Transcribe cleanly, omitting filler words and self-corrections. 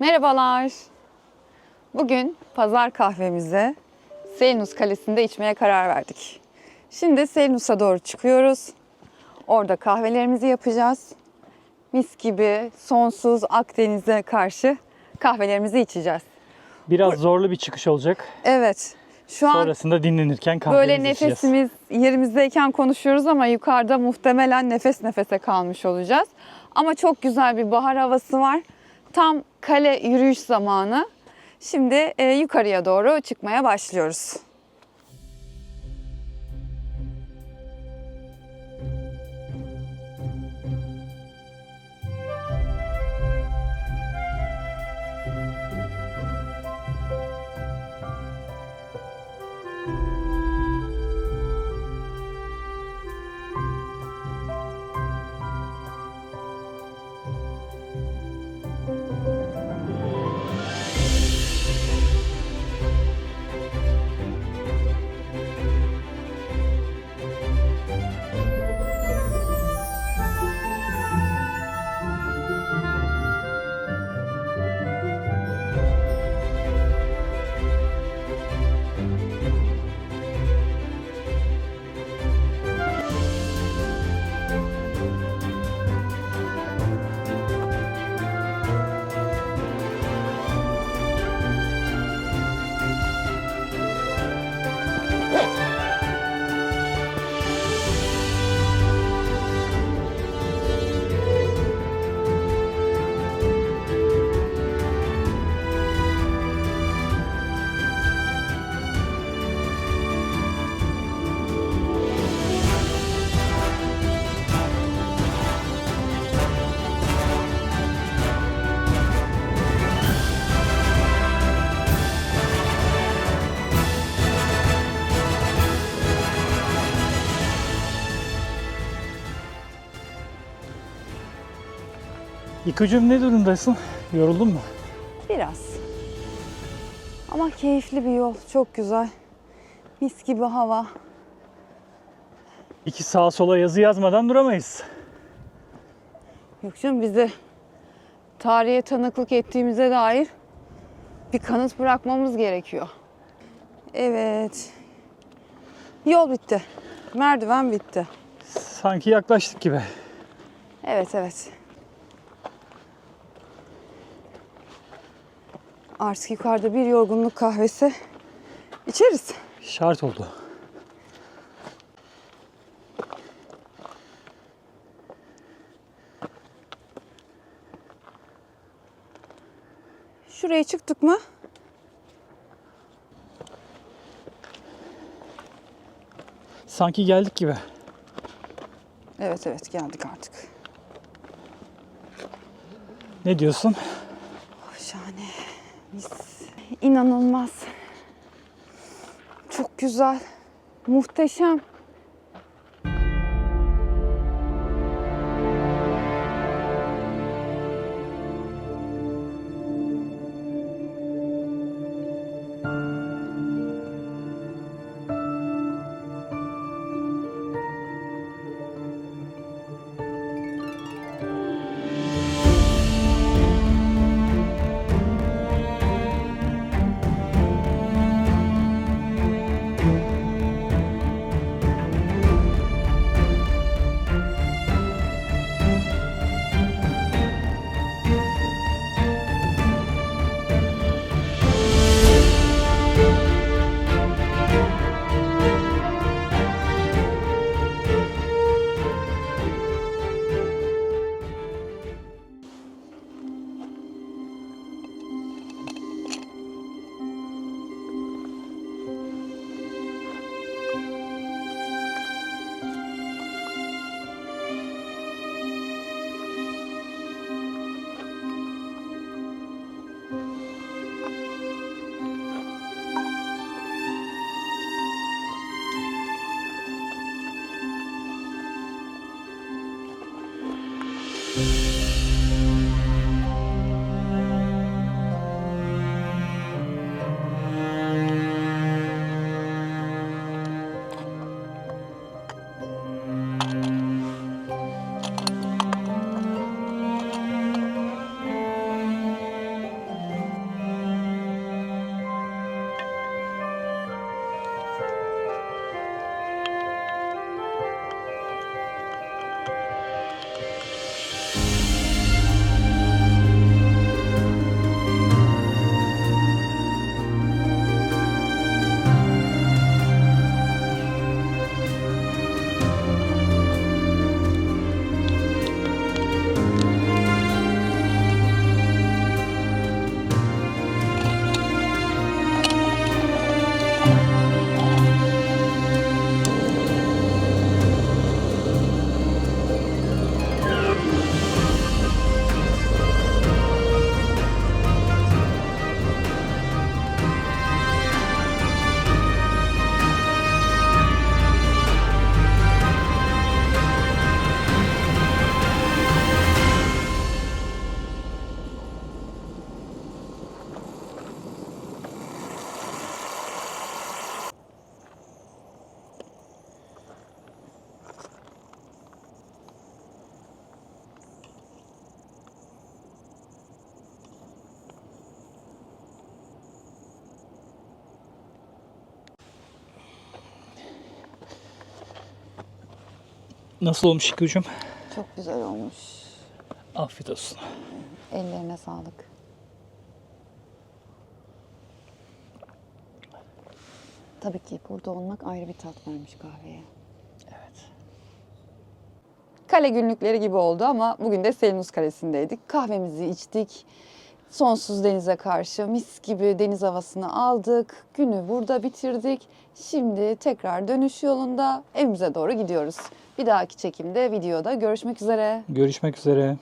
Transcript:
Merhabalar. Bugün pazar kahvemizi Selinus Kalesi'nde içmeye karar verdik. Şimdi Selinus'a doğru çıkıyoruz. Orada kahvelerimizi yapacağız. Mis gibi sonsuz Akdeniz'e karşı kahvelerimizi içeceğiz. Biraz zorlu bir çıkış olacak. Evet. Şu an Sonrasında dinlenirken kahvemizi böyle içeceğiz. nefesimiz yerimizdeyken konuşuyoruz ama yukarıda muhtemelen nefes nefese kalmış olacağız. Ama çok güzel bir bahar havası var. Tam kale yürüyüş zamanı. Şimdi yukarıya doğru çıkmaya başlıyoruz. İlkocum ne durumdasın? Yoruldun mu? Biraz. Ama keyifli bir yol. Çok güzel. Mis gibi hava. İki sağa sola yazı yazmadan duramayız. Yok canım, biz de tarihe tanıklık ettiğimize dair bir kanıt bırakmamız gerekiyor. Evet. Yol bitti. Merdiven bitti. Sanki yaklaştık gibi. Evet, evet. Artık yukarıda bir yorgunluk kahvesi içeriz. Şart oldu. Şuraya çıktık mı? Sanki geldik gibi. Evet, evet, geldik artık. Ne diyorsun? Şahane. Mis. İnanılmaz. Çok güzel. Muhteşem. Nasıl olmuş İlknur'cum? Çok güzel olmuş. Afiyet olsun. Ellerine sağlık. Tabii ki burada olmak ayrı bir tat vermiş kahveye. Evet. Kale günlükleri gibi oldu ama bugün de Selinus Kalesi'ndeydik. Kahvemizi içtik. Sonsuz denize karşı mis gibi deniz havasını aldık. Günü burada bitirdik. Şimdi tekrar dönüş yolunda evimize doğru gidiyoruz. Bir dahaki çekimde, videoda görüşmek üzere. Görüşmek üzere.